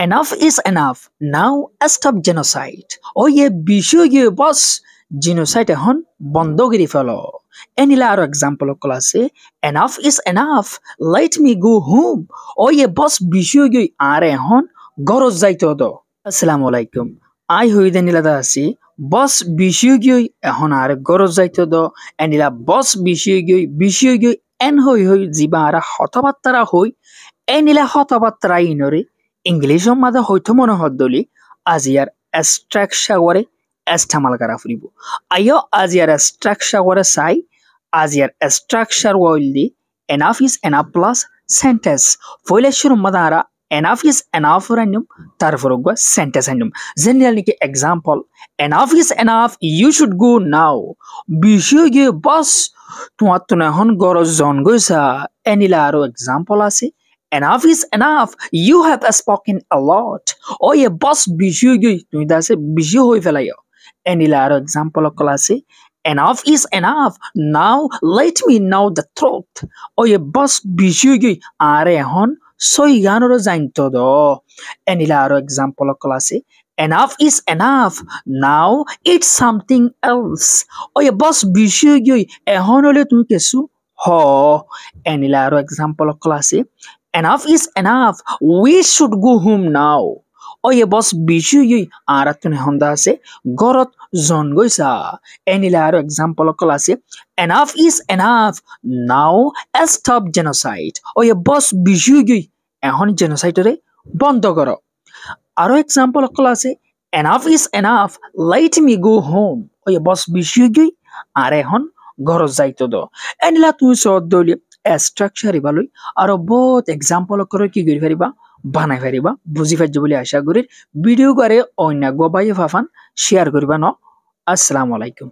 Enough is enough. Now stop genocide. Oye বিষয়ে বস genocide এখন বন্ধ করে ফেলো। এনিলা আরো এক্সাম্পল কল আছে enough is enough. Let me go home. ওয়ে বস বিষয়ে আর এখন গরজ যাইতে হতো। আসসালামু আলাইকুম। আই হইদে নিলাদা আছি বস বিষয়ে এখন আর গরজ যাইতে হতো। এনিলা বস বিষয়ে এন হই জিবা আর হতবাত্তারা হই এনিলা হতবাত্তারা ইনরে ইংলিশৰ মাঝে হয়তো মনে হদ্দলি আজি ইয়াৰ এষ্ট্ৰাকচাৰে এষ্টামাল করা ফুৰিব আইও আজি ইয়াৰ এষ্ট্ৰাকচাৰে চাই আজি ইয়াৰ এষ্ট্ৰাকচাৰ ওইলি enough is enough plus sentence ফইলেশৰ মাঝে আরা এনাফ ইজ এনাফ রান্যম তারপর গো সেন্টেন্স আন্যম জেনারেল নিকে example enough is enough you should go now বিষয় গে বস তোমার তো এখন গরজ জন গৈছা এনিলা আরো এক্সাম্পল আছে enough is enough. You have spoken a lot. Oh yeah, boss বিষয় তুমি দাসে বিষয় হই ফেলাইও এনিলা আরো এক্সাম্পল ক্লাসে enough is enough. Now let me know the truth. Oh yeah, boss বিষয় আরে এখন সই গানর জানতো দ এনিলা আরো এক্সাম্পল ক্লাসে enough is enough. Now it's something else. Oh yeah, boss বিষয় এখন হলে তুমি কেসু হ এনিলা আরো এক্সাম্পল ক্লাসে enough is enough. We should go home now. Oye boss বিষয় আর তুমি হন্দা আছে গরত জন গৈছা এনিলা আরো এক্সাম্পল কল আছে enough is enough. Now stop genocide. Oye boss বিষয় এখন জেনোসাইডরে বন্ধ করো আরো এক্সাম্পল কল আছে enough is enough. Let me go home. Oye boss বিষয় আর এখন গরত যাইতো দ এনিলা তুই সদ দলি স্ট্রাকচার ইবালই আর বহুত এক্সাম্পল করে কি করি পারিবা বানাই পারিবা বুঝি পাইছো বলে আশা করি ভিডিও করে অন্য গবাই ফাফান শেয়ার করিবা ন আসসালামু আলাইকুম।